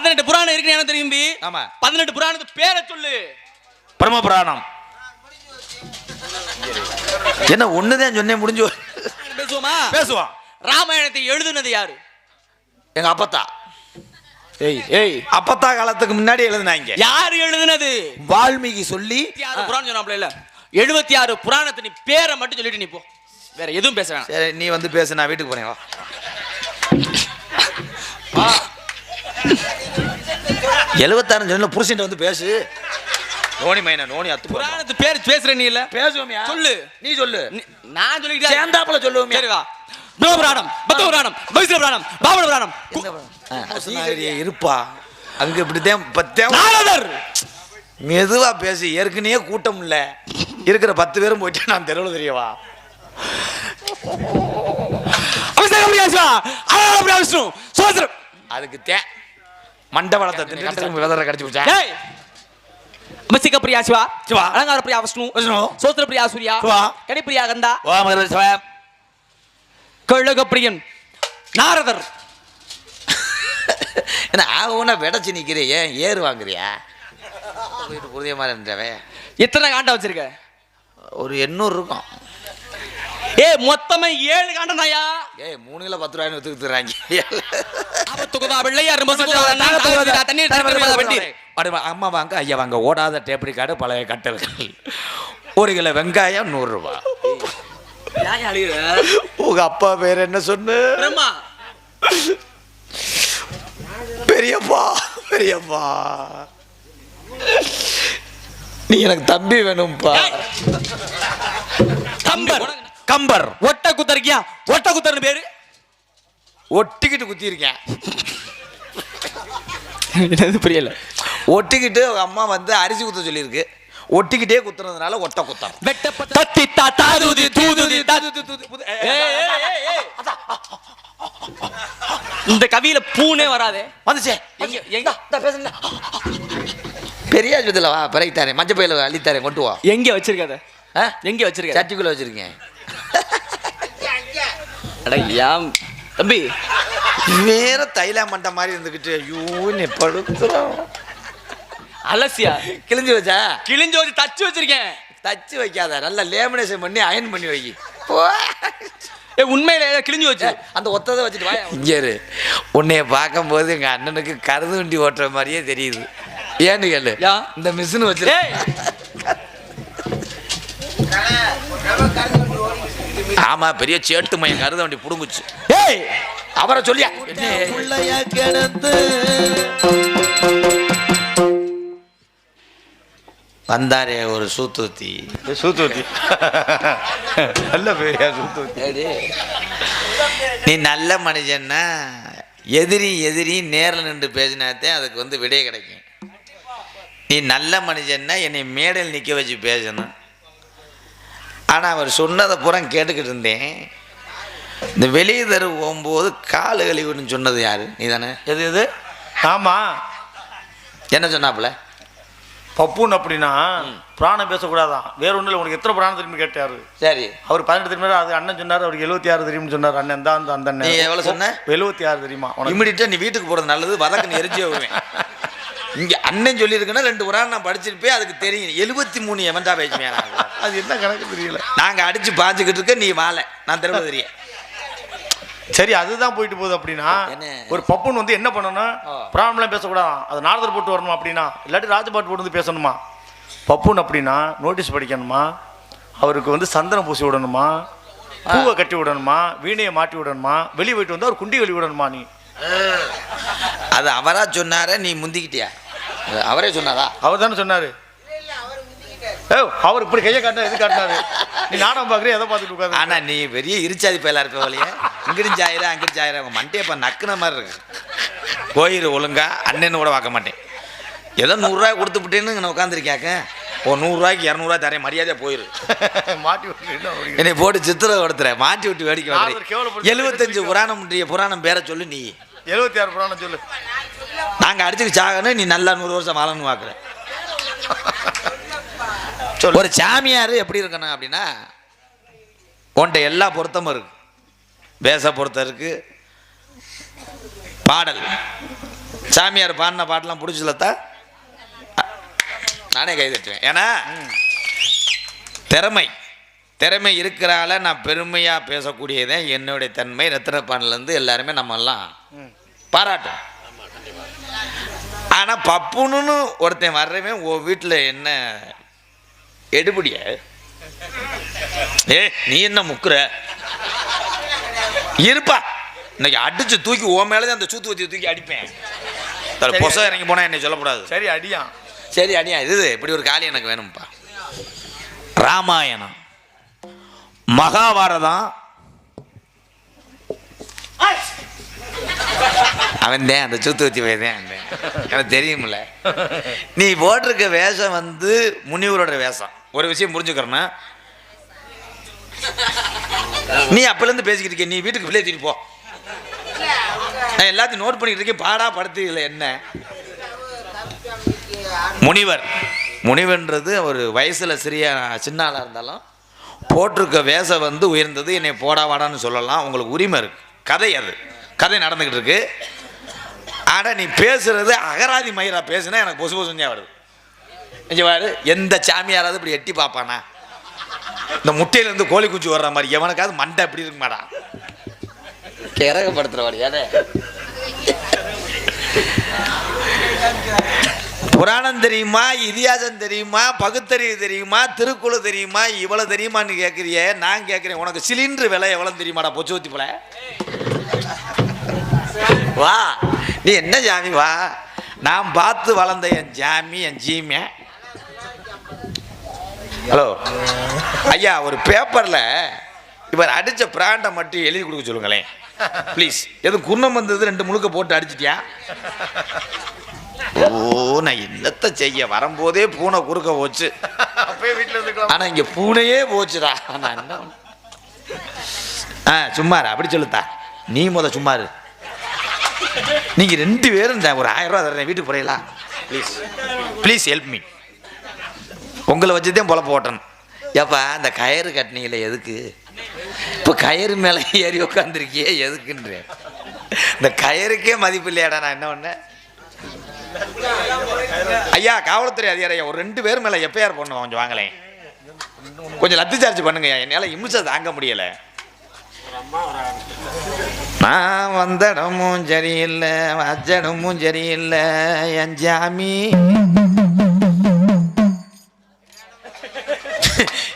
18 புராணம் இருக்கு என்ன தெரியும்? ஆமா. 18 புராணத்து பேரை சொல்லு. பிரம்ம புராணம். என்ன ஒண்ணுதான் சொன்னேன், முடிஞ்சு. பேசுவோமா? பேசுவோம். ராமாயணத்தை எழுதுனது யாரு? எங்க அப்பத்தா. ஏய் அப்பத்தா காலத்துக்கு முன்னாடி எழுதுனாங்க. யாரு எழுதுனது? வால்மீகி சொல்லி 76 புராணம் சொன்னாப்ல இல்ல. 76 புராணத்தை நீ பேரை மட்டும் சொல்லிட்டு நீ போ. வேற எதுவும் பேச வேணாம். சரி, நீ வந்து பேசு, நான் வீட்டுக்கு போறேன். வா. 76 சொன்ன புருஷன் வந்து பேசு. நோனி மைனா நோனி அத்து புராணத்து பேர் பேசுற நீ இல்ல? பேசுவோமியா? சொல்லு, நீ சொல்லு. நான் சொல்லிட்டேன். சேந்தாப்புல சொல்லுவோம். சரி வா. பிரம்ம புராணம், பத்ம புராணம், பவிஷ்ய புராணம், பாவன புராணம். இருப்பா அங்க இப்படித்தான் நாரதர். மெதுவா பேசு, ஏற்கனவே கூட்டம் இல்ல. இருக்கிற 10 பேரும் போயிட்டு நான் தெருவில் தெரியவா. அதுக்கு மண்டபலத்தை தின்னு வெதரை கடிச்சு போச்சா. அமசிக பிரியா சிவா, சிவா அலங்கார பிரியா விஷ்ணு, விஷ்ணு சோஸ்திர பிரியா சூர்யா, சிவா கடி பிரியா கந்தா, வா மகர சிவா கழுக பிரியன் நாரதர். என்ன ஆகும்னா வெடச்சு நிக்கிறே, ஏன் ஏறு வாங்குறியா? புதிய மாதிரி இருந்தவே. எத்தனை காண்டா வச்சிருக்க? ஒரு 800 இருக்கும். மொத்தமா 7 காண்டம் தாயா. 3 கிலோ 10 ரூபாய்னு வித்துக்குறாங்க. அம்மா வாங்க, ஐயா வாங்க, ஓடாத டேப்ரி கார்டு, பழைய கட்டல்கள். 1 கிலோ வெங்காயம் 100 ரூபாய். உங்க அப்பா பேர் என்ன சொன்ன? பெரியப்பா. பெரியப்பா நீ எனக்கு தம்பி வேணும்பா. கம்பர். கம்பர். ஒட்ட குத்தறிக்கியா? ஒட்ட குத்தர்னு பேரு. ஒட்டிக்கிட்டு குத்தி இருக்கேன். புரியல. ஒட்டிக்கிட்டு அம்மா வந்து அரிசி குத்த சொல்லியிருக்கு. ஒட்டிக்கிட்டே குத்துறதுனால ஒட்ட குத்தம். இந்த கவியில பூனே வராதே. வந்துச்சே. பெரிய ஆஸ்பத்திரியில் வா, பிறகுத்தாரே மஞ்சள் பையில அள்ளித்தாரே, கொண்டு வா. எங்க வச்சிருக்காத? எங்க வச்சிருக்க? சட்டிக்குள்ள வச்சிருக்கேன். தம்பி வேற தைலா மண்டை மாதிரி இருந்துகிட்டு ஐயோ படுத்துறோம். அலசியா கிழிஞ்சு வச்சா? கிழிஞ்சு வச்சு தச்சு வச்சிருக்கேன். தச்சு வைக்காத, நல்லா லேமினேஷன் பண்ணி அயன் பண்ணி வை. உண்மையில கிழிஞ்சு வச்சு அந்த ஒத்ததை வச்சுட்டு வா. இங்கே உன்னைய பார்க்கும்போது எங்க அண்ணனுக்கு கருது வண்டி ஓட்டுற மாதிரியே தெரியுது. ஏன்னு கேளு, இந்த மிஷின் வச்சு. ஆமா, பெரிய சேட்டு மையம் கருத வண்டி புடுங்குச்சு. அவரை சொல்லியா வந்தாரே ஒரு சூத்தூத்தி. நல்ல பேரியா சூத்தூத்தி. நீ நல்ல மனுஷன்னா எதிரி நேரில் நின்று பேசினாத்தே அதுக்கு வந்து விடை கிடைக்கும். நீ நல்ல மனுஷன்னா என்னை மேடையில் நிற்க வச்சு பேசணும். ஆனால் அவர் சொன்னதை பூரா கேட்டுக்கிட்டு இருந்தேன். இந்த வெளியே தரு போகும்போது காலு கழிவுன்னு சொன்னது யாரு? நீ தானே? எது? ஆமாம். என்ன சொன்னாப்புல? பப்புன்னு அப்படின்னா பிராணம் பேசக்கூடாதான். வேற ஒன்றும் இல்லை. உனக்கு எத்தனை பிராணம் தெரியும்னு கேட்டாரு. சரி, அவர் 18 தெரியுமா? அது அண்ணன் சொன்னார். அவருக்கு 76 தெரியும்னு சொன்னார். அண்ணன் தான் அந்த அண்ணன். நீ எவ்வளோ சொன்ன? 76 தெரியுமா? இமிடியேட்டாக நீ வீட்டுக்கு போகிறது நல்லது. வதக்கு நீ எரிஞ்சே வருவேன். இங்கே அண்ணன் சொல்லியிருக்குன்னா 2 புராணம் நான் படிச்சிருப்பேன், அதுக்கு தெரியும். 73 எவன்டா பேசுவேன். அது என்ன கணக்கு தெரியல. நாங்கள் அடித்து பாஞ்சுக்கிட்டு இருக்க, நீ வாழை, நான் திரும்ப தெரியும். சரி, அதுதான் போயிட்டு போகுது. அப்படின்னா ஒரு பப்புன்னு வந்து என்ன பண்ணணும்? பிராணம்லாம் பேசக்கூடாதான். அது நாரதர் போட்டு வரணும் அப்படின்னா, இல்லாட்டி ராஜபாட்டு போட்டு வந்து பேசணுமா? பப்புன்னு அப்படின்னா நோட்டீஸ் படிக்கணுமா, அவருக்கு வந்து சந்தனம் பூசி விடணுமா, பூவை கட்டி விடணுமா, வீணையை மாட்டி விடணுமா, வெளியே போயிட்டு வந்து அவர் குண்டி வெளி விடணுமா? நீ அது அவரா சொன்னார, நீ முந்திக்கிட்டியா? அவரே சொன்னாரா? அவர் தானே சொன்னாரு. அவர் இப்படி கையை காட்டினா எது காட்டினாரு? நீ நாடகம் பார்க்குறேன், எதை பார்த்துட்டு உட்காந்து. ஆனால் நீ பெரிய இருச்சாதி பயலா இருப்ப வழியே. இங்கிட்டு சாயிரம் அங்கிட்டு சாயிரம் உங்கள் மண்டையை இப்போ நக்குன மாதிரி இருக்கு. போயிரு ஒழுங்கா, அண்ணன்னு கூட பார்க்க மாட்டேன். ஏதோ 100 ரூபாய் கொடுத்து விட்டேன்னு நான் உட்காந்துருக்காக்க. 100 ரூபாய்க்கு 200 ரூபாய் தரேன், மரியாதையாக போயிரு. மாட்டி விட்டு என்னை போட்டு சித்திரை கொடுத்துற, மாட்டி விட்டு வேடிக்கை. 75 புராணம் பேரை சொல்லு. நீ 76 புராணம் சொல்லு. நாங்கள் அடிச்சுக்கு சாகணும், நீ நல்லா 100 வருஷம் வாழணும்னு பார்க்குற. ஒரு சாமியார் எப்படி இருக்கணும் அப்படின்னா, உன்ட்ட எல்லா பொருத்தமும் இருக்கு. வேச பொருத்தம் இருக்கு, பாடல் சாமியார் பாடின பாட்டெல்லாம் பிடிச்சலத்தா நானே கை தட்டுவேன். ஏன்னா திறமை இருக்கிறால நான் பெருமையாக பேசக்கூடியதே என்னுடைய தன்மை. ரத்தினப்பானிலேருந்து எல்லாருமே நம்ம எல்லாம் பாராட்டும். ஆனால் பப்புன்னு ஒருத்தன் வர்றவன் உன் வீட்டில் என்ன எடுபடிய நீ என்ன முக்குற இருப்பா, இன்னைக்கு அடிச்சு தூக்கி உன் மேலே அந்த சூத்து வத்தி தூக்கி அடிப்பேன். பொசம் இறங்கி போனால் என்னை சொல்லக்கூடாது. சரி அடியா, சரி அடியா. இது இப்படி ஒரு காளி எனக்கு வேணும்ப்பா. ராமாயணம், மகாபாரதம், அவன் தான் அந்த சூத்து வச்சு போயதேன் எனக்கு தெரியுமில்ல. நீ போட்டிருக்க வேஷம் வந்து முனிவரோட வேஷம். ஒரு விஷயம் புரிஞ்சுக்கிறேன்னா, நீ அப்பலேருந்து பேசிக்கிட்டு இருக்க, நீ வீட்டுக்கு பிள்ளைய தூக்கிட்டு போ. நான் எல்லாத்தையும் நோட் பண்ணிக்கிட்டு இருக்கேன். பாடா படுத்து இல்லை என்ன முனிவன்றது ஒரு வயசில் சின்ன ஆளாக இருந்தாலும் போட்டிருக்க வேஷம் வந்து உயர்ந்தது. என்னை போடா வாடான்னு சொல்லலாம், உங்களுக்கு உரிமை இருக்கு. கதை நடந்துக்கிட்டு இருக்கு. ஆனால் நீ பேசுறது அகராதி மயிரா பேசுனா எனக்கு பொசு பொசுஞ்சா வருது. பாரு, எந்த சாமியாராவது இப்படி எட்டி பார்ப்பானா? இந்த முட்டையிலேருந்து கோழி குச்சி வர்ற மாதிரி எவனுக்காவது மண்டை அப்படி இருக்கு மாடா, கிறகப்படுத்துற வாடியாதே. புராணம் தெரியுமா, இதிகாசம் தெரியுமா, பகுத்தறிவு தெரியுமா, திருக்குறள் தெரியுமா, இவ்வளவு தெரியுமான்னு கேட்குறிய. நான் கேட்குறேன், உனக்கு சிலிண்டர் விலை எவ்வளவு தெரியுமாடா பொச்சு ஊத்தி போல? வா, நீ என்ன ஜாமி வா. நான் பார்த்து வளர்ந்த என் ஜாமி, என் ஜீமிய. ஹலோ ஐயா, ஒரு பேப்பரில் இவர் அடித்த பிராண்டை மட்டும் எழுதி கொடுக்க சொல்லுங்களேன் ப்ளீஸ். எதுவும் குன்னம் வந்தது 2 முழுக்க போட்டு அடிச்சிட்டியா? ஓ, நான் என்னத்தை செய்ய, வரும்போதே பூனை குறுக்க போச்சு. ஆனா இங்க பூனையே போச்சுடா. சும்மாரு, அப்படி சொல்லுத்தா. நீ சும்மாரு. நீங்க 2 பேரும் ஒரு 1000 ரூபா தரேன், வீட்டுக்கு போறீங்களா? Please help me. உங்களை வச்சுதான் பொழப்ப ஓட்டணும். ஏப்பா, இந்த கயிறு கட்டினீங்களே எதுக்கு? இப்போ கயிறு மேலே ஏறி உட்காந்துருக்கியே எதுக்குன்ற? இந்த கயிறுக்கே மதிப்பு இல்லையாடா. நான் என்ன பண்ணேன்? ஐயா காவல்துறை அதிகாரியா, ஒரு 2 பேர் மேலே எஃப்ஐஆர் பண்ணுவோம். கொஞ்சம் வாங்கலேன், கொஞ்சம் லத்து சார்ஜ் பண்ணுங்க. என்னால் இம்சை தாங்க முடியலை. நான் வந்த இடமும் சரியில்லை, வச்ச இடமும் சரியில்லை, என் ஜாமி.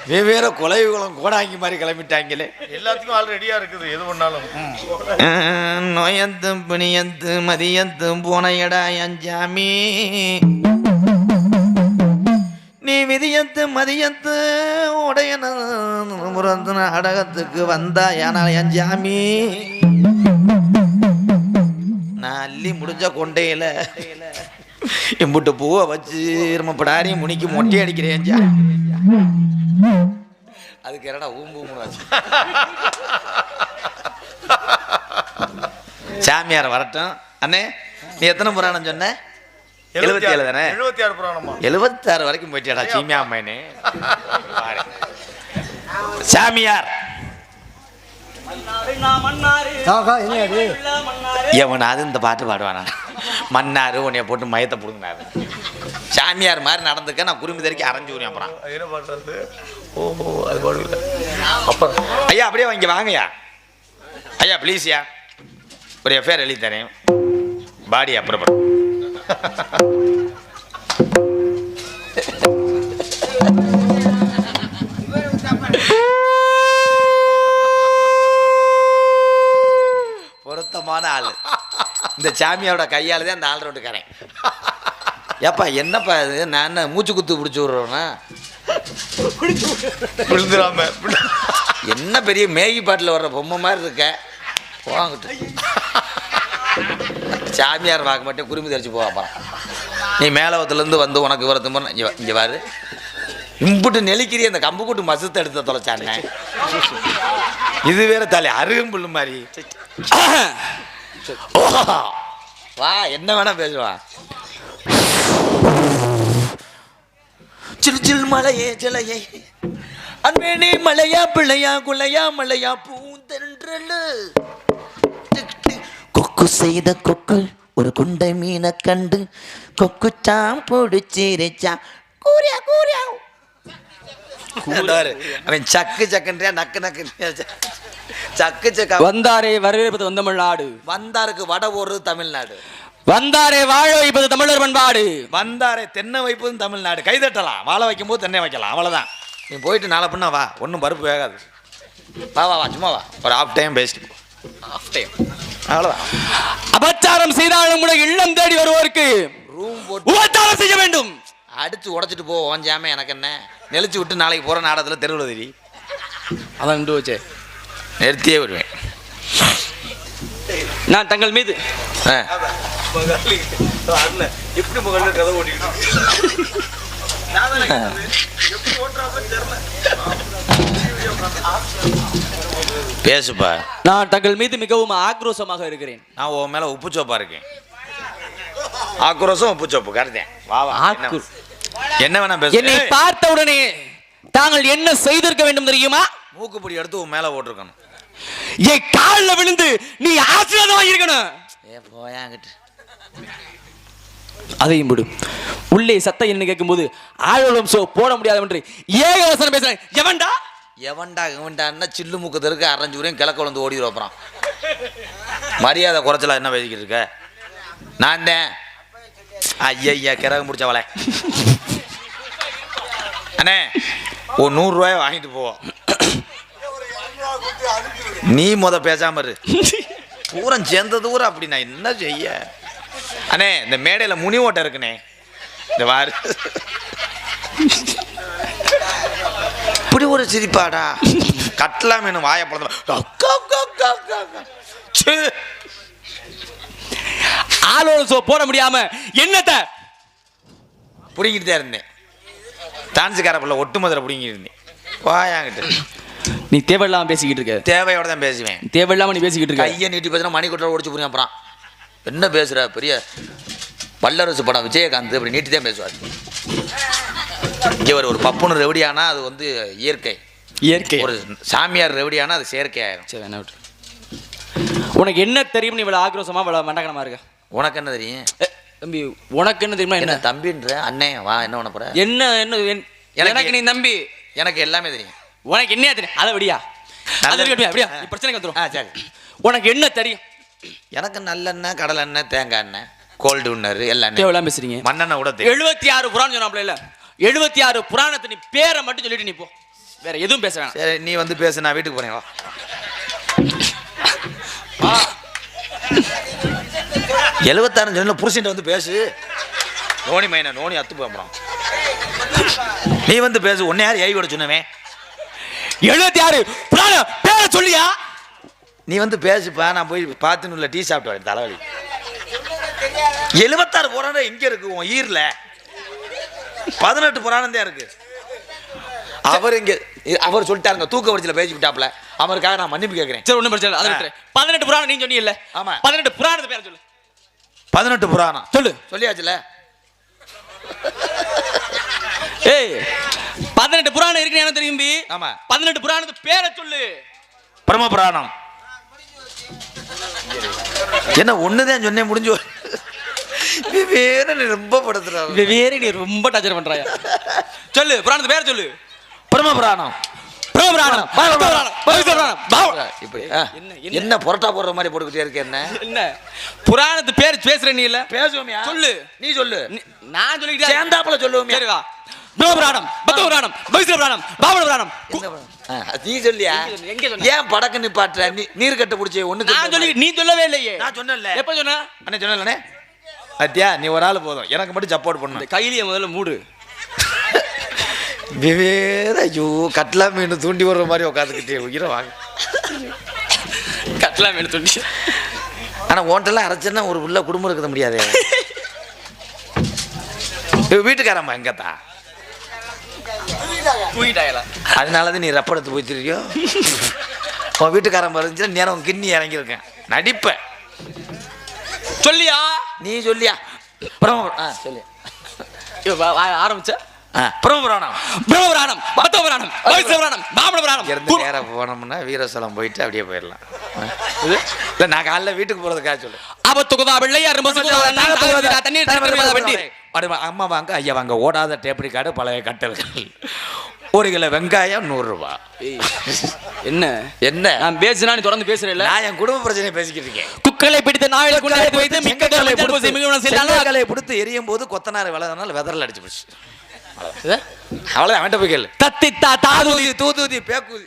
வெவ்வேறு கொலைகுளம் கோடாங்கி மாதிரி கிளம்பிட்டாங்களே. எல்லாத்துக்கும் ஆள் ரெடியா இருக்குது, எது பண்ணாலும். நோயத்தும் பிணியத்தும் மதியத்தும் போன இடா என் ஜாமி. நீ விதியத்து மதியத்து உடையன நாடகத்துக்கு வந்தா ஏனா என் ஜாமி. நான் அள்ளி முடிஞ்ச கொண்டையில இம்புட்டு பூவை வச்சு இருமப்படாரி முனிக்கு மொட்டை அடிக்கிறேன். அதுக்கு என்னடா ஊம்பு ஊம்பு. சாமியார் வரட்டும். அண்ணே, நீ எத்தனை புராணம் சொன்ன? 77 தானே? 76 புராணமா? 76 வரைக்கும் போயிட்டியாடா சீமியா அம்மைனே. சாமியார் எவனாவது இந்த பாட்டு பாடுவானா? மன்னாரு உன்னைய போட்டு மயத்தை பிடுங்கினாரு. சாமியார் மாதிரி நடந்துக்க நான் குறும்பி தறிக்கி அரைஞ்சு ஊறேன். அப்புறம் என்ன பாடுறது? ஓஹோ, அது பாடுவில்லை. அப்புறம் ஐயா அப்படியே இங்கே வாங்கய்யா. ஐயா ப்ளீஸ்யா, ஒரு எஃப்ஐஆர் எழுதி தரேன். பாடி அப்புறம் பொருத்தமான ஆள். இந்த சாமியாரோட கையால் தான் அந்த 4 ரோட்டுக்காரன். ஏப்பா என்னப்பா இது, நான் என்ன மூச்சு குத்து பிடிச்சி விட்றோன்னா? என்ன பெரிய மேகி பாட்டில் வர்ற பொம்மை மாதிரி இருக்க, போங்கிட்டு. சாமியார் வாக்கு மட்டும் குருமி தெரிச்சு போவாப்பா. நீ மேலவத்துலேருந்து வந்து உனக்கு வரது முறை இங்கே வாரு. இம்புட்டு நெலிக்கிறிய அந்த கம்பு கூட்டு மசத்தை எடுத்து தொலைச்சானே. இது வேற தலை அருகம்புல்லு மாதிரி. வா, என்ன வேணா பேசுவா. சிறு சிறு மலையே சிலையே அன்பேனே மலையா பிள்ளையா குலையா மலையா பூந்தென்றலு கொக்கு செய்த கொக்கு ஒரு குண்டை மீனை கண்டு கொக்குச்சாம் பிடிச்சிருச்சா கூரியா கூரியா அவன் சக்கு சக்குன்றியா நக்கு நக்கு சக்கு சக்கா. வந்தாரே வரவேற்பது வந்தமிழ்நாடு, வந்தாருக்கு வடை போடுறது தமிழ்நாடு, வந்தாரே வாழ வைப்பது தமிழர் பண்பாடு, வந்தாரே தென்னை வைப்பதும் தமிழ்நாடு. கைதட்டலாம், வாழை வைக்கும் போது தென்னை வைக்கலாம், அவ்வளோதான். நீ போயிட்டு நாளை பண்ண வா, ஒன்றும் பருப்பு வேகாது. வா வா வா, சும்மா வா, ஒரு ஆஃப் டைம் பேசிட்டு ஆஃப் டைம் அவ்வளோதான். அபச்சாரம் செய்தாலும் கூட இல்லம் தேடி வருவோருக்கு ரூம் போட்டு உபச்சாரம் செய்ய வேண்டும். அடிச்சு உடச்சிட்டு போ, ஓஞ்சாம எனக்கு என்ன நெளிச்சு விட்டு நாளைக்கு போகிற நாடகத்தில் தெருவில் தெரி அதான் நின்று வச்சே நிறுத்தியே வருவேன். நான் தங்கள் மீது எப்படி முகல் கதை ஓட்டிக்கிட்டு பேசுப்பா. நான் தங்கள் மீது மிகவும் ஆக்ரோஷமாக இருக்கிறேன். நான் உன் மேலே உப்பு சோப்பா இருக்கேன். ஆக்ரோஷம் உப்பு சோப்பு கருதேன். வா வா, என்ன வேணா பேச. என்னை பார்த்த உடனே தாங்கள் என்ன செய்திருக்க வேண்டும் தெரியுமா? மூக்குப்பொடி எடுத்து உன் மேலே போட்டிருக்கணும். என் காலில் விழுந்து நீ ஆசீர்வாதம் இருக்கணும். போயாங்கிட்டு அதையும் விடு. உள்ளே சத்தம் என்ன கேட்கும்போது ஆழ்வலம் சோ போட முடியாது என்று ஏகவசனம் பேசுறேன். எவன்டா எவன்டான்னா சில்லு மூக்கு தெருக்கு அரைஞ்சு ஊரையும் கிழக்கு வந்து ஓடிடுவோம். அப்புறம் மரியாதை குறைச்சலா என்ன பேசிக்கிட்டு இருக்க? நான் தான் ஐயா கிறகு முடிச்சவளே. அண்ணே ஒரு 100 ரூபாய் வாங்கிட்டு போவோம். நீ பேசாம இரு. தூரம் சேர்ந்தது ஊரம் அப்படி நான் என்ன செய்ய? அண்ணே இந்த மேடையில் முனி ஓட்டை இருக்குண்ணே, இந்த வாரு இப்படி ஒரு சிரிப்பாடா. கட்டலாம் வேணும் வாயை பழந்தா ஆளோட சோ போட முடியாம என்னத்தை பிடிங்கிட்டு தான் இருந்தேன். டான்ஸுக்கார பிள்ளை ஒட்டு முதல்ல பிடிங்கிட்டு இருந்தேன். வாயாங்கிட்டு நீ தேவையில்லாம பேசிக்கிட்டு இருக்க. தேவையோட தான் பேசுவேன். தேவையில்லாம நீ பேசிக்கிட்டு இருக்க. கையை நீட்டி பேசுனா மணி கொட்டை ஒடிச்சு புரியும். அப்புறம் என்ன பேசுற? பெரிய வல்லரசு படம் விஜயகாந்த் அப்படி நீட்டி தான் பேசுவார். இங்கே ஒரு பப்புனு ரெவடியானா அது வந்து இயற்கை. ஒரு சாமியார் ரெவடியானா அது செயற்கை ஆயிரும். சரி என்ன விட்டு. உனக்கு என்ன தெரியும்? நீ இவ்வளவு ஆக்ரோஷமா இவ்வளவு மண்டகனமா இருக்க. உனக்கு என்ன தெரியும் தம்பி? உனக்கு என்ன தெரியுமா? என்ன தம்பின்ற அண்ணே வா, என்ன பண்ண போற? என்ன என்ன எனக்கு நீ நம்பி எனக்கு எல்லாமே தெரியும். உனக்கு என்ன தெரியும்? அதை விடியா, அப்படியா நீ பிரச்சனைக்கு வந்துடும். சரி, உனக்கு என்ன தெரியும்? எனக்கு நல்லெண்ணெய், கடலெண்ணெய், தேங்காய் எண்ணெய், கோல்டு உன்னர் எல்லாம் எவ்வளவு பேசுறீங்க? மண்ணெண்ணெய் கூட தெரியும். 76 புராணம் சொன்னாப்ல இல்ல, 76 புராணத்தை நீ பேரை மட்டும் சொல்லிட்டு நீ போ, வேற எதுவும் பேச வேணாம். சரி நீ வந்து பேசு, நான் வீட்டுக்கு போறேன். வா 76 ஜனல புருஷன் வந்து பேசு. நோனி மைனா நோனி அத்து போறான். நீ வந்து பேசு. உன்னை யார் ஏய் விட சொன்னவன்? 76 புராணம் பேரை சொல்லியா? நீ வந்து பேசுப்பா, நான் போய் பார்த்துன்னு டீ சாப்பிட்டு வரேன். தலைவலி. 76 புராணம் எங்க இருக்கு உன் ஈர்ல? 18 புராணம் தான் இருக்கு. அவர் இங்க அவர் சொல்லிட்டாருங்க, தூக்க வரிசையில் பேசி விட்டாப்ல. அவருக்காக நான் மன்னிப்பு கேட்கிறேன். சரி ஒன்றும் பிரச்சனை இல்லை. 18 புராணம் நீ சொன்னீங்கல்ல? ஆமா. 18 புராணத்தை பேரை சொல்லு. 18 புராணம் சொல்லு. சொல்லியாச்சுல? ஏய் 18 புராணம் இருக்கு எனக்கு தெரியும். ஆமா 18 புராணத்து பேரை சொல்லு. பரம புராணம். என்ன ஒண்ணுதான் சொன்னேன், முடிஞ்சு. வேற நீ ரொம்ப படுத்துற, வேற நீ ரொம்ப டார்ச்சர் பண்றாயா? சொல்லு புராணத்து பேரை சொல்லு. பரம புராணம். என்ன புரட்டா போடுற மாதிரி போட்டுக்கிட்டே இருக்க? என்ன புராணத்து பேர் பேசுற நீ இல்ல? பேசுவோமியா? சொல்லு. நீ சொல்லு. நான் சொல்லிக்கிட்டே சேர்ந்தாப்புல சொல்லுவோம். சரி வா. புராணம், பக்த புராணம், பைசல புராணம், பாவன புராணம். நீ சொல்லியா? எங்க சொன்ன? ஏன் படக்கு நிப்பாட்ற? நீர் கட்ட புடிச்சே ஒண்ணு. நான் சொல்லி நீ சொல்லவே இல்லையே. நான் சொன்னேன்ல. எப்ப சொன்ன? அண்ணே சொன்னேன்லனே. அத்தியா நீ ஒரு ஆள் போதும், எனக்கு மட்டும் சப்போர்ட் பண்ணு. கையிலேயே முதல்ல மூடு. வேற ஐயோ கட்லா மீன் தூண்டி வர்ற மாதிரி உட்காந்துக்கிட்டே உயிரை வாங்க. கட்லா மீன் தூண்டி. ஆனா ஓட்டெல்லாம் அரைச்சேன்னா ஒரு உள்ள குடும்பம் இருக்க முடியாது. வீட்டுக்காரம்மா எங்கத்தா அதனாலதான் நீ ரப்படத்து போய் தெரியும். உன் வீட்டுக்காரம்மா இருந்துச்சுன்னா நேரம் கிண்ணி இறங்கியிருக்கேன். நடிப்ப சொல்லியா? நீ சொல்லியா? சொல்லி ஆரம்பிச்ச பிரம்மபுராணம், பிரம்மபுராணம், பத்மபுராணம், வைஷ்ணவபுராணம், பாமணபுராணம். இருந்து நேரம் போனோம்னா வீரசலம் போயிட்டு அப்படியே போயிடலாம். இல்லை நான் காலைல வீட்டுக்கு போகிறதுக்காக சொல்லு. ஆபத்துக்குதா பிள்ளையார் தண்ணீர் அம்மா வாங்க ஐயா வாங்க ஓடாத டேப் ரெக்கார்டு பழைய கட்டல்கள் 1 கிலோ வெங்காயம் 100 ரூபா. என்ன என்ன நான் பேசுனா நீ தொடர்ந்து பேசுறேன். நான் என் குடும்ப பிரச்சனையை பேசிக்கிட்டு இருக்கேன். குக்களை பிடித்து நாவில குண்டாய் வைத்து மிக்ககளை பிடித்து எரியும் போது கொத்தனார் விளதனால வெதறல் அடிச்சு போச்சு. அவ்வளோ அவன்கிட்ட போய் கேளு. தத்தித்தா தாதூதி தூதூதி பேக்கூதி.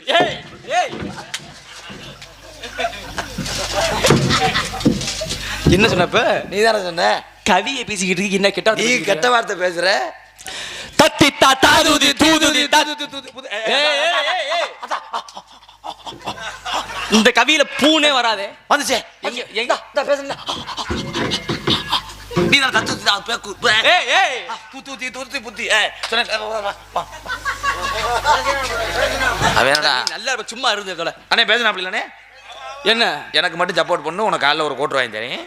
என்ன சொன்னப்ப நீ தானே சொன்ன கவியை பேசிக்கிட்டு இருக்கு. என்ன கெட்ட நீ கெட்ட வார்த்தை பேசுற. தத்தித்தா தாதூதி தூதூதி இந்த கவியில பூனே வராதே. வந்துச்சே எங்க எங்க பேசுங்க. நீ தான் தத்து தா பேக்கு. ஏய் ஏய் தூதி தூதி புத்தி. சொன்ன அவனடா நல்லா சும்மா இருந்ததோட. அண்ணே பேசுனா அப்படி இல்லனே. என்ன எனக்கு மட்டும் சப்போர்ட் பண்ணு. உனக்கு காலைல ஒரு கோட் வாங்கி தரேன்.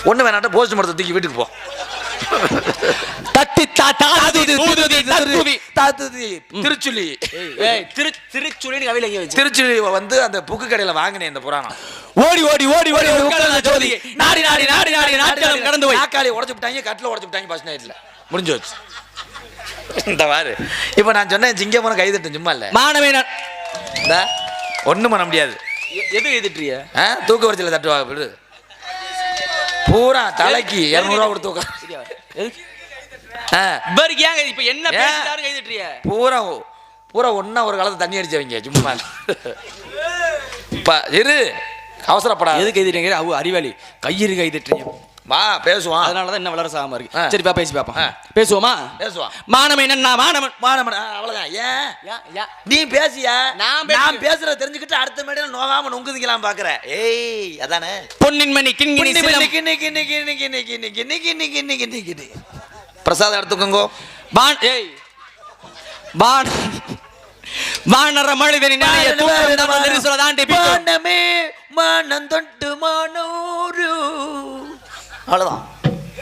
ஒண்ணு வேணாட்ட போஸ்ட் மரத்தை தூக்கி வீட்டுக்கு போ. தத்தித்தா தாதூதி தூதூதி தத்துவி தாத்துதி திருச்சுலி. ஏய் திருச்சுலின்னு கவியில எங்க வச்சு திருச்சுலி வந்து அந்த புக்கு கடையில வாங்கினேன் இந்த புராணம். ஓடி ஓடி ஓடி ஓடி உட்கார்ந்த ஜோதி நாடி நாடி நாடி நாடி நாட்கள் கடந்து போய் நாக்காளி உடைச்சு விட்டாங்க, கட்டில உடைச்சு விட்டாங்க. ஃபர்ஸ்ட் நைட்ல முடிஞ்சு வச்சு. இந்த வாரு இப்ப நான் சொன்னேன் சிங்கமன கை தட்டும் சும்மா இல்ல மானவே. ஒண்ணும் பண்ண முடியாது. எது எதிர்றிய தூக்க வரிசையில தட்டுவாங்க விடு. பூரா தலைக்கு 200 ரூபா கொடுத்து உட்கார். இப்ப என்ன பேசிட்டாரு கை தட்டுறிய. பூரா பூரா ஒன்னா ஒரு காலத்துல தண்ணி அடிச்சவங்க சும்மா இரு. அவசரப்படா. எது கை தட்டுறீங்க? அவ அறிவாளி கையிரு கை தட்டுறீங்க. வா பேசுவான். அதனாலதான் என்ன வளர சாம இருக்கு. சரி பா பேசி பாப்பா. பேசுவோமா? பேசுவான். மானமே என்ன மானமன் மானமன் அவ்வளவுதான். ஏன் நீ பேசியா? நான் பேசுறத தெரிஞ்சுக்கிட்டு அடுத்த மேடையில நோகாம நொங்குதிக்கலாம் பாக்குற. ஏய் அதானே பொன்னின் மணி கிண்கிணி பிரசாதம் எடுத்துக்கோங்க. ஏய் வானர மனிதனின் அவ்வளவுதான்.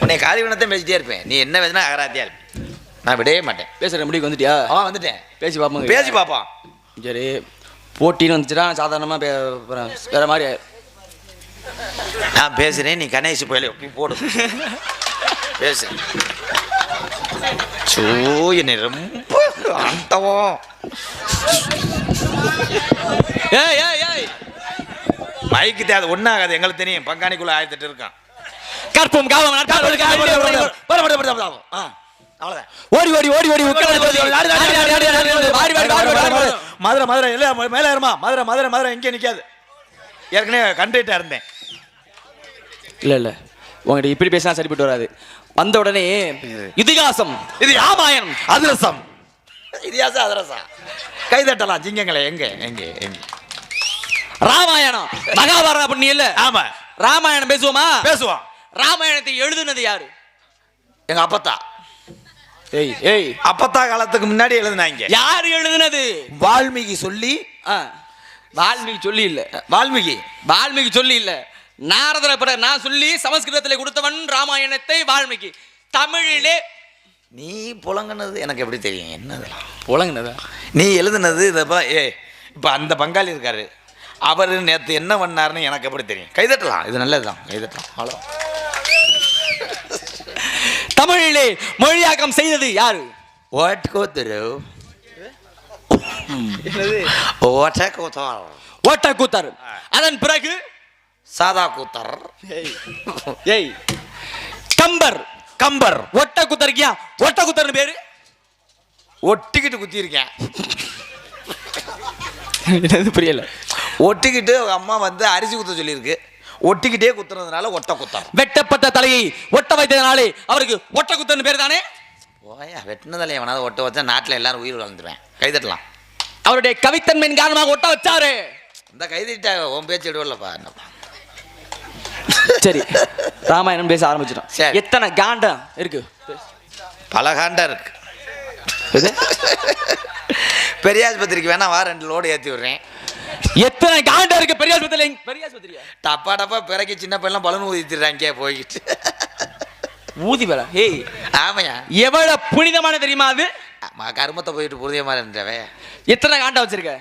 உன்னை காரிவனத்தை பேசிட்டே இருப்பேன். நீ என்ன பேசினா அகராத்தியா இருப்பேன். நான் விடவே மாட்டேன். பேசுற முடிவுக்கு வந்துட்டியா? வந்துட்டேன். பேசி பாப்போம். பேசி பாப்போம். சரி போட்டின்னு வந்துச்சுன்னா சாதாரணமா வேற மாதிரி. நான் பேசுறேன், நீ கணேஷ் போயில போடு. பேசு. என்னை ரொம்ப ஆண்டவம். மைக்கு தேவை ஒன்னாகாது. எங்களுக்கு தெரியும் பங்காளிக்குள்ள 1008 இருக்கான். கற்பம் காவம் ஓடி ஓடி ஓடி ஓடி மதுரை மதுரை இல்ல மேல ஏறுமா. மதுரை மதுரை மதுரை எங்கே நிக்காது. ஏற்கனவே கண்டுகிட்டா இருந்தேன். இல்ல இல்ல உங்ககிட்ட இப்படி பேசினா சரிப்பட்டு வராது. வந்த உடனே இதிகாசம் இது ராமாயணம் அதிரசம் இதிகாசம் அதிரசம் கை தட்டலாம். ஜிங்கங்களே எங்க எங்க எங்க ராமாயணம் மகாபாரதம் பண்ணி இல்ல. ஆமா ராமாயணம் பேசுவோமா? பேசுவோம். ராமாயணத்தை எழுதுனது யாரு? எங்க அப்பத்தா. ஏய் ஏய் அப்பத்தா காலத்துக்கு முன்னாடி எழுதுனாங்க. யாரு எழுதுனது? வால்மீகி சொல்லி. வால்மீகி சொல்லி இல்ல. வால்மீகி சொல்லி இல்ல. நாரதர நான் சொல்லி சமஸ்கிருதத்தில் கொடுத்தவன் ராமாயணத்தை வால்மீகி. தமிழிலே நீ புலங்கினது எனக்கு எப்படி தெரியும்? என்னதெல்லாம் புலங்கினதா? நீ எழுதுனது இதப்பா. இப்போ அந்த பங்காளி இருக்காரு, அவர் நேற்று என்ன பண்ணாருன்னு எனக்கு எப்படி தெரியும்? கைதட்டலாம். இது நல்லதுதான், கைதட்டலாம். அவ்வளோ. தமிழிலே மொழியாக்கம் செய்தது யாரு? ஓட்டக்கூத்தர். அதன் பிறகு சாதா கூத்தர். ஏய் கம்பர். கம்பர். ஒட்டக்கூத்தருக்கியா? ஒட்டக்கூத்தர்னு பேரு. ஒட்டிக்கிட்டு குத்தி இருக்கேன். புரியல. ஒட்டிக்கிட்டு அம்மா வந்து அரிசி குத்த சொல்லியிருக்கு. ஒட்டிக்கிட்டே குத்துறதுனால ஒட்ட குத்தார். வெட்டப்பட்ட தலையை ஒட்ட வைத்ததனாலே அவருக்கு ஒட்ட குத்தர்னு பேர் தானே. ஓயா வெட்டின தலையை எவனாவது ஒட்ட வச்சா நாட்டில் எல்லாரும் உயிர் வாழ்ந்துருவேன். கைதட்டலாம். அவருடைய கவித்தன்மையின் காரணமாக ஒட்ட வச்சாரு. இந்த கைதிட்டா உன் பேச்சு விடுவல்லப்பா. என்னப்பா சரி ராமாயணம் பேச ஆரம்பிச்சிட்டோம். எத்தனை காண்டம் இருக்கு? பல காண்டம் இருக்கு. பெரியாஸ்பத்திரிக்கு வேணா வா, 2 லோடு ஏற்றி விடுறேன். எத்தனை காண்டம் இருக்கு பெரியாஸ்பத்திரி? டப்பா டப்பா பிறகு சின்ன பையன் பலன் ஊதிடுறாங்க போய்கிட்டு. ஊதி வேலை ஏய் ஆமையா எவ்வளவு புனிதமான தெரியுமா அது? கருமத்தை போயிட்டு புரிஞ்ச மாதிரி இருந்தவே. எத்தனை காண்டம் வச்சிருக்க?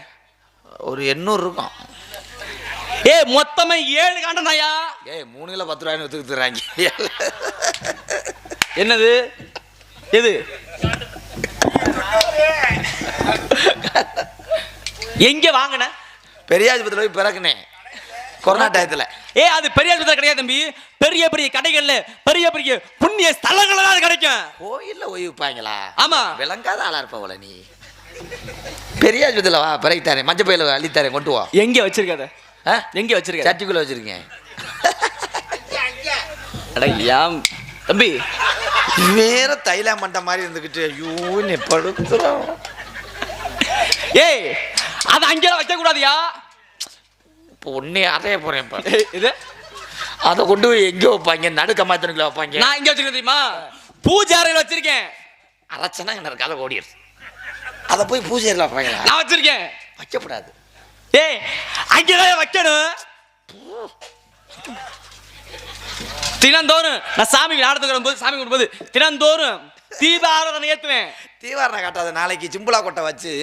ஒரு 800 இருக்கும். ஏய் மொத்தமா 7 காண்டம் தாயா. ஏய் 3 கிலோ 10 ரூபாய்னு வித்துக்குறாங்க. என்னது எது? எங்க வாங்கின? பெரியாஜபத்தில் போய் பிறக்குனேன் கொரோனா டயத்தில். அது பெரியாஜபத்தில் கிடையாது தம்பி. பெரிய பெரிய கடைகள்ல பெரிய பெரிய புண்ணிய ஸ்தலங்கள்ல தான் கிடைக்கும். கோயில்ல ஓய்வுப்பாங்களா? ஆமா. விளங்காத ஆளா இருப்பவள நீ. பெரியாஜபத்தில் வா பிறகுத்தாரே மஞ்சள் பையில அள்ளித்தாரே கொண்டு வா. எங்க வச்சிருக்காத? எங்க வச்சிருக்க? சட்டிக்குள்ள வச்சிருக்கேன். தம்பி வேற தைலா மண்ட மாதிரி இருந்துகிட்டு ஐயோ நீ படுத்துறோம். ஏய் அது அங்கெல்லாம் வைக்க கூடாதியா. இப்போ உன்னை அறைய போறேன். இது அதை கொண்டு போய் எங்க வைப்பாங்க? நடுக்க மாத்தனுக்குள்ள வைப்பாங்க. நான் எங்க வச்சிருக்கேன் தெரியுமா? பூஜை அறையில வச்சிருக்கேன். அரைச்சனா என்ன இருக்காத ஓடிடுது. அதை போய் பூஜை அறையில வைப்பாங்களா? நான் வச்சிருக்கேன். வைக்கப்படாது. ஏய் அங்கதான் வைக்கணும். தினந்தோறும் நான் சாமிக்கு நாடத்துக்கு போது சாமி கொடுப்பது தினந்தோறும் தீப ஆராதனை ஏத்துவேன். தீவாரணை காட்டாத நாளைக்கு சிம்பிளா கொட்டை வச்சு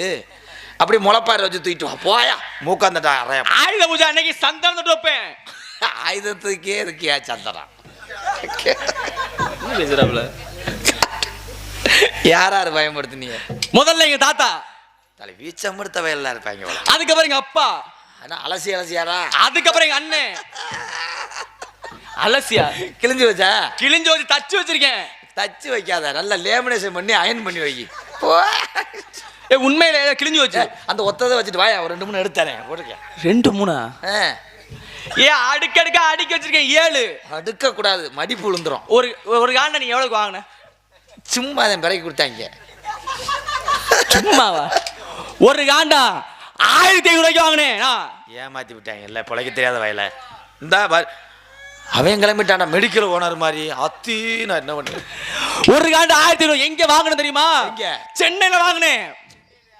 அப்படி முளைப்பாறை வச்சு தூக்கிட்டு வா. போயா மூக்காந்தட்டா அறைய. ஆயுத பூஜை அன்னைக்கு சந்தனம் தொட்டு வைப்பேன். ஆயுதத்துக்கே இருக்கியா சந்தனம்? யாராரு பயன்படுத்தினீங்க? முதல்ல எங்க தாத்தா தலை வீச்சம்படுத்த வயல்லாம் இருப்பாங்க. அதுக்கப்புறம் எங்க அப்பா. அலசி அலசியாரா? அதுக்கப்புறம் எங்க அண்ணன். அலசியா கிழிஞ்சு வச்சா? கிழிஞ்சு வச்சு தச்சு வச்சிருக்கேன். தச்சு வைக்காத, நல்லா லேமினேஷன் பண்ணி அயன் பண்ணி வை. உண்மையில கிழிஞ்சு வச்சு அந்த ஒத்ததை வச்சுட்டு வாயா ஒரு 2 3 எடுத்தானே போட்டுக்க. 2 3 அடுக்கடுக்க அடுக்கி வச்சிருக்கேன். 7 அடுக்க கூடாது, மடிப்பு விழுந்துரும். ஒரு காண்ட நீ எவ்வளவுக்கு வாங்கின? சும்மா அதை பிறகு கொடுத்தாங்க. சும்மாவா? ஒரு காண்டா 1500 ரூபாய்க்கு வாங்கினேன். ஏமாத்தி விட்டாங்க. இல்லை பிழைக்க தெரியாத வயல இந்தா அவன் கிளம்பிட்டான்டா மெடிக்கல் ஓனர் மாதிரி. அத்தி நான் என்ன பண்ணேன்? ஒரு காண்டு 1500 எங்க வாங்கினேன் தெரியுமா? எங்க? சென்னையில வாங்கினேன்.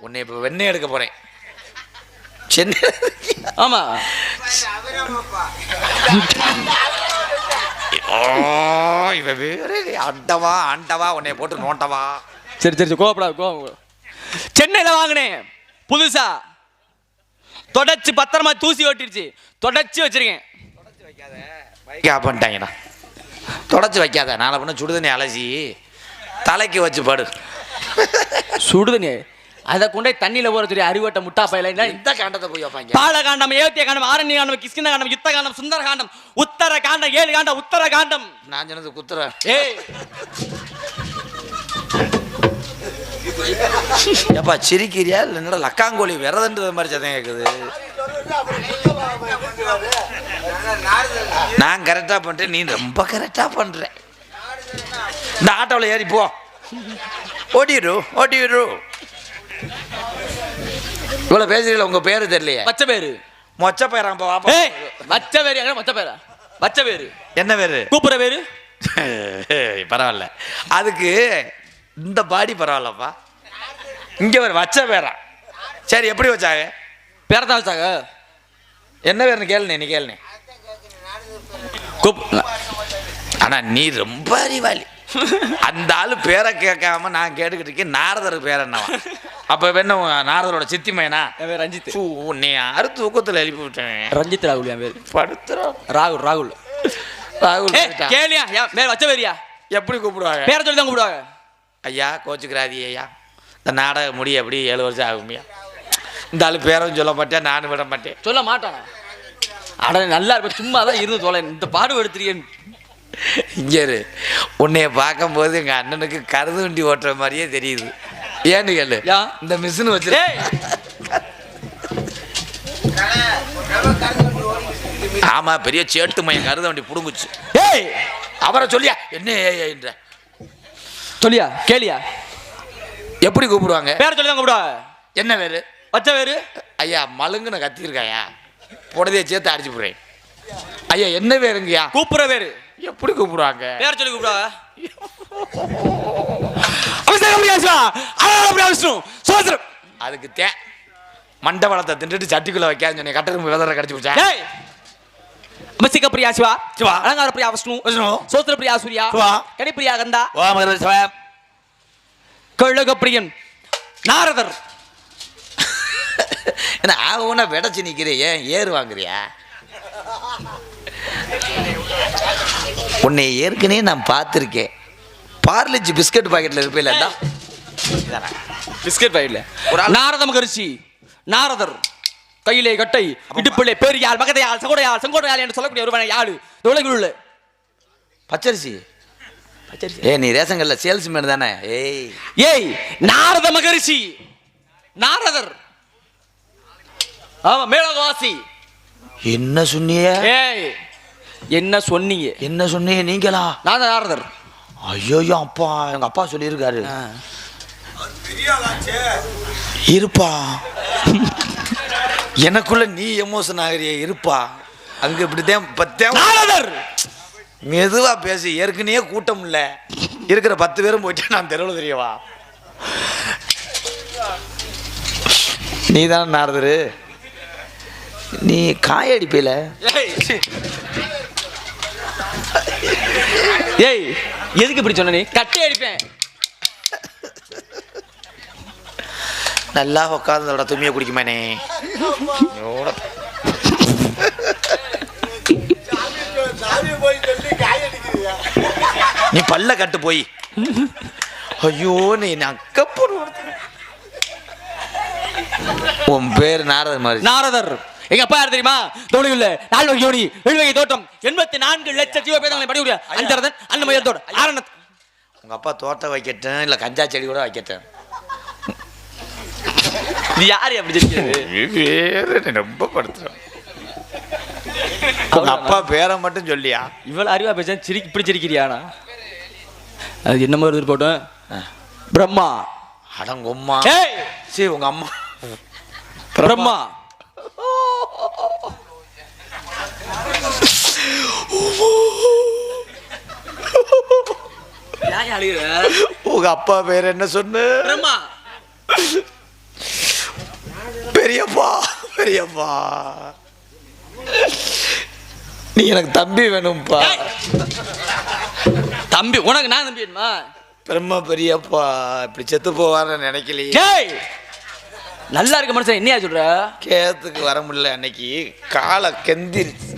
உன்னை இப்ப வெண்ணெய் எடுக்க போறேன். சென்னை. ஆமா. இவ வேற அண்டவா ஆண்டவா உன்னை போட்டு நோண்டவா. சரி சரி கோவப்படாது. சென்னையில வாங்கினேன் புதுசா. தொடச்சு பத்திரமா தூசி ஓட்டிடுச்சு. தொடச்சு வச்சிருக்கேன். பண்ணிட்டாங்கடா. தொடச்சு வைக்காத. நாளை பண்ண சுடுதண்ணி அலசி தலைக்கு வச்சு படு. சுடுதண்ணி அதை கொண்டே தண்ணியில போற சொல்லி அறிவட்ட முட்டா பையில இந்த காண்டத்தை போய் வைப்பாங்க. பால காண்டம், ஏத்திய காண்டம், ஆரண்ய காண்டம், கிஷ்கிந்த காண்டம், யுத்த காண்டம், சுந்தர காண்டம், உத்தர காண்டம், 7 காண்டம், உத்தர காண்டம். நான் சொன்னது குத்துற. ஏப்பா சிரிக்கிறியா இல்லை என்னடா லக்காங்கோழி விரதன்றது மாதிரி சத்தம் கேட்குது? நான் கரெக்டாக பண்ணுறேன், நீ ரொம்ப கரெக்டாக பண்ணுற. இந்த ஆட்டோவில் ஏறி போ. ஓடிடு. இவ்வளோ பேசுறீங்களா? உங்கள் பேர் தெரியலையே. பச்சை பேரு மொச்ச பேரான். பாப்பா பச்சை பேரு. மொச்ச பேரா? பச்சை பேரு என்ன பேரு? கூப்பிடுற பேரு. பரவாயில்ல, அதுக்கு இந்த பாடி பரவாயில்லப்பா. இங்கே ஒரு வச்ச பேரா? சரி எப்படி வச்சாங்க? பேரத்தான் வச்சாங்க. என்ன பேருன்னு கேளுனே. நீ கேளுனே. ஆனா நீ ரொம்ப அறிவாளி. அந்த ஆளு பேரை கேட்காம நான் கேட்டுக்கிட்டு இருக்கேன். நாரதர் பேர் என்னவா? அப்ப என்ன நாரதரோட சித்தி மையனா? ரஞ்சித். நீ யாரு தூக்கத்துல எழுப்பி விட்டேன். ரஞ்சித் ராகுல் என் பேர். படுத்துறோம். ராகுல் கேளியா? பேர் வச்ச பேரியா? எப்படி கூப்பிடுவாங்க? பேரை சொல்லி தான் கூப்பிடுவாங்க. ஐயா கோச்சுக்கிறாதி ஐயா, இந்த நாடக முடிய எப்படி 7 வருஷம் ஆகுமையா? இந்த ஆளு பேரும் சொல்ல மாட்டேன், நானும் விட மாட்டேன். சொல்ல மாட்டானா? அட நல்லா இருப்ப, சும்மா தான் இருந்து தொலை. இந்த பாடு எடுத்துறியேன். இங்கே உன்னைய பார்க்கும்போது எங்க அண்ணனுக்கு கருது வண்டி ஓட்டுற மாதிரியே தெரியுது. ஏன்னு கேளு. இந்த மிஷின் வச்சு ஆமா பெரிய சேட்டு மையம் கருது வண்டி புடுங்குச்சு. அவரை சொல்லியா என்ன சொல்லியா கேளியா? எப்படி கூப்பிடுவாங்க? பேர சொல்லி தான் கூப்பிடுவாங்க. என்ன பேரு? பச்சை பேரு. ஐயா மலுங்குன்னு கத்திருக்காயா, புடதைய சேர்த்து அடிச்சு போறேன். ஐயா என்ன பேருங்கய்யா? கூப்பிடுற பேரு. எப்படி கூப்பிடுவாங்க? பேர சொல்லி கூப்பிடுவாங்க. அதுக்கு மண்டபலத்தை தின்னுட்டு சட்டிக்குள்ள வைக்காதுன்னு சொன்னேன். கட்டருக்கு விதரை கடிச்சு பிடிச்சா அமசிக பிரியா சிவா சிவா. அலங்கார பிரியா விஷ்ணு விஷ்ணு. சோத்திர பிரியா சூர்யா சிவா. கடி பிரியா கந்தா ஓம் அகர சிவா. கழுக பிரியன் நாரதர். என்ன ஆகும்னா விடச்சி நிற்கிறிய ஏன் ஏறு வாங்குறியா? உன்னை ஏற்கனவே நான் பார்த்துருக்கேன். பார்லிஜி பிஸ்கட் பாக்கெட்டில் இருப்பேன் இல்ல பிஸ்கட் பாயில நாரத மகரிஷி நாரதர் கையிலே கட்டை இடுப்பிலே பெரியாள் மகதையாள் சகோடையாள் செங்கோடையாள் என்று சொல்லக்கூடிய ஒருவனை யாழ் உலகில் உள்ள பச்சரிசி. நீ ரேஷன் கடையில் சேல்ஸ்மேன் தானே? ஏய் நாரத மகரிஷி நாரதர். ஆமா மேலோகவாசி. என்ன சொன்னிய? ஏய் என்ன சொன்னீங்க? என்ன சொன்னீங்க நீங்களா? நான் தான் நாரதர். ஐயோ அப்பா, எங்க அப்பா சொல்லியிருக்காரு. இருப்பா எனக்குள்ள நீ எமோஷன் ஆகிறிய. இருப்பா அங்க இப்படித்தான் நாரதர். மெதுவா பேசி, ஏற்கனவே கூட்டம் இல்ல, இருக்கிற 10 பேரும் போயிட்டு நான் தெருவில் தெரியவா? நீ தானே நாரதரு? நீ காயடிப்பில? ஏய் எதுக்கு இப்படி சொன்ன? நீ கட்டி அடிப்பேன். நல்லா உட்கார்ந்தோட துணியை குடிக்குமானே. நீ பல்ல கட்டு போய். ஐயோ நீ அக்கப்பூர். உன் பேர் நாரதர் மாதிரி. நாரதர். எங்க அப்பா யார் தெரியுமா? தோழியுள்ள 4 வகை யோனி 7 வகை தோட்டம் 84 லட்சம் ஜீவபேதங்களை படிவுடைய அஞ்சரதன் அன்னமயத்தோட ஆரணத். உங்க அப்பா தோட்டம் வைக்கட்டும் இல்ல கஞ்சா செடி கூட வைக்கட்டும். இது யாரு அப்படி வேற ரொம்ப படுத்துறோம். உங்க அப்பா பேரை மட்டும் சொல்லியா? இவ்வளவு அறிவா பேச இப்படி சிரிக்கிறியானா? அது என்ன மாதிரி போட்டோம்? பிரம்மா. அடங்கம்மா. சரி உங்க அம்மா பிரம்மா. உங்க அப்பா பேர் என்ன சொன்ன? பிரம்மா. பெரியப்பா பெரியப்பா நீ எனக்கு தம்பி வேணும்பா. தம்பி உனக்கு நான் தம்பி வேணுமா? பிரம்மா பெரியப்பா இப்படி செத்து போவான்னு நினைக்கலையே. நல்லா இருக்க மனுஷன் என்னையா சொல்ற? கேத்துக்கு வர முடியல, அன்னைக்கு காலை கெந்திருச்சு.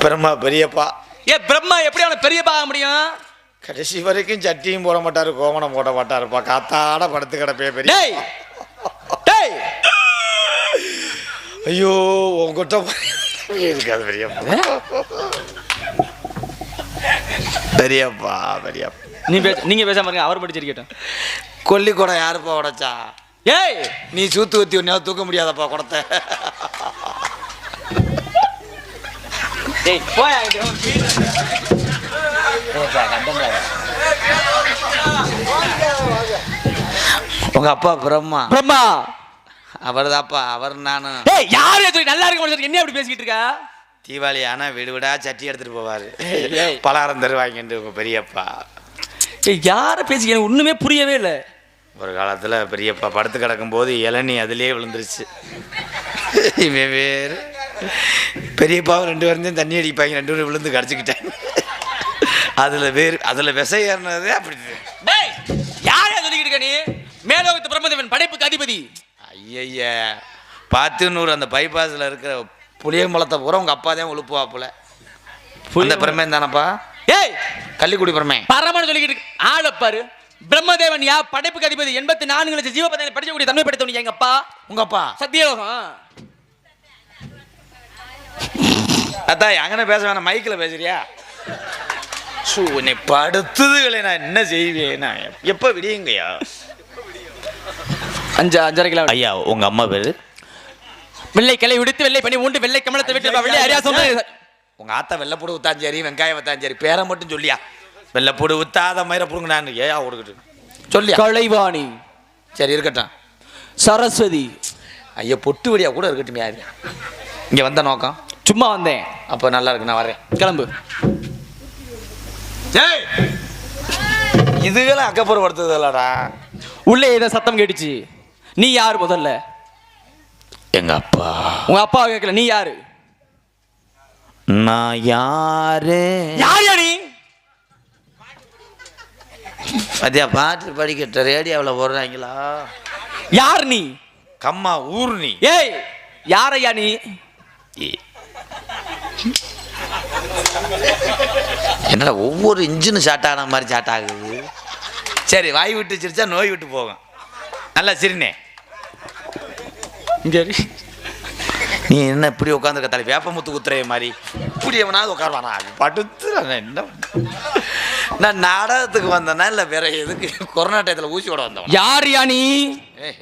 பிரம்மா பெரியப்பா. பிரம்மா எப்படி அவனை பெரியப்பா ஆக முடியும்? கடைசி வரைக்கும் சட்டியும் போட மாட்டாரு, கோமணம் போட மாட்டாருப்பா. காத்தாட படுத்து கிடப்பே பெரிய. ஐயோ உங்ககிட்ட இருக்காது பெரியப்பா. பெரியப்பா பெரியப்பா நீங்க பேசாம இருங்க, அவர் படிச்சிருக்கட்டும். கொல்லி குடம் யாருப்பா உடைச்சா? ஏய் நீ சூத்து ஊத்தி ஒன்னையாவது தூக்க முடியாதப்பா குடத்தை. உங்க அப்பா பிரம்மா. பிரம்மா அவர் தாப்பா. அவர் நானும். யாரு நல்லா இருக்க என்ன அப்படி பேசிக்கிட்டு இருக்கா? தீபாவளி ஆனா வீடு விடா சட்டி எடுத்துட்டு போவாரு, பலகாரம் தருவாங்கன்னு உங்க பெரியப்பா. யார பேசி ஒண்ணுமே புரியவே இல்லை. ஒரு காலத்துல பெரியப்பா படுத்து கிடக்கும் போது இளநீ அதுலயே விழுந்துருச்சு. இவன் வேறு பெரியப்பாவும் 2 பேரும் தண்ணி அடிப்பாங்க, 2 பேரும் விழுந்து கடிச்சுக்கிட்டேன். அதுல விசை ஏறினதே அப்படி. யாரையா சொல்லிக்கிட்டு இருக்க நீ? மேலோகத்து பிரம்மதேவன் படைப்புக்கு அதிபதி. ஐய 10 அந்த பைபாஸ்ல இருக்கிற புளியம்பழத்தை பூரா உங்க அப்பா தான் உழுப்புவாப்புல. அந்த பிரம்மன் தானப்பா? ஏய் கள்ளிக்குடி பிரம்மன் பரமன்னு சொல்லிக்கிட்டு ஆளப்பாரு. பிரம்மதேவன் யா படைப்புக்கு அதிபதி 84 லட்சம் ஜீவபேதங்களை படிக்கக்கூடிய தன்மை படைத்தவன் எங்க அப்பா. உங்க அப்பா சத்தியலோகம். அதான் அங்கன பேச வேணாம், மைக்கில் பேசுறியா? உன்னை படுத்துதுகளை நான் என்ன செய்வேன்? எப்ப விடியுங்கய்யா? 5:30 கிலோ. ஐயா உங்க அம்மா பேரு? வெள்ளை கிளை விடுத்து வெள்ளை பனி உண்டு வெள்ளை கமலத்தை விட்டு வெள்ளை அறியா சொன்ன. உங்க ஆத்தா வெள்ளைப்பூடு ஊத்தாஞ்சேரி வெங்காயம் ஊத்தாஞ்சேரி பேரை மட்டும் சொல்லியா? வெள்ளைப்பூடு ஊத்தாத மயிரை புடுங்க நான் ஏயா கொடுக்கட்டு சொல்லியா? கலைவாணி. சரி இருக்கட்டும். சரஸ்வதி. ஐயா பொட்டு வழியா கூட இருக்கட்டும். யாரு இங்க வந்த நோக்கம்? சும்மா வந்தேன். அப்ப நல்லா இருக்கு, நான் வரேன். கிளம்பு. இதுகளும் அக்கப்புறப்படுத்துதல்லடா. உள்ளே ஏதோ சத்தம் கேட்டுச்சு. நீ யாரு முதல்ல? எங்க அப்பா. உங்க அப்பா கேட்கல, நீ யாரு? நான் யாரு? யார் நீ? மதியா பாட்டு படிக்கிட்ட ரேடியோவில் போடுறாங்களா? யார் நீ? கம்மா ஊர் நீ. ஏய் யாரையா நீ? என்னடா ஒவ்வொரு இன்ஜினும் ஷார்ட் ஆன மாதிரி ஷார்ட் ஆகுது. சரி, வாய் விட்டு சிரிச்சா நோய் விட்டு போகும். நல்லா சிரினே. இங்க நீ என்ன இப்படி உட்காந்துருக்க தலை வேப்பமுத்து குத்துறைய மாதிரி இப்படி எவனாவது உட்காருவானா? படுத்து என்ன நான் நாடகத்துக்கு வந்தேன்னா இல்லை வேற எதுக்கு கொரோனா டயத்தில் ஊசி விட வந்தவன்? யார் யா நீ?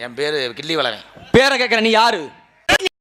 என் பேரு கிள்ளி வளவன். பேரை கேட்குற நீ யாரு?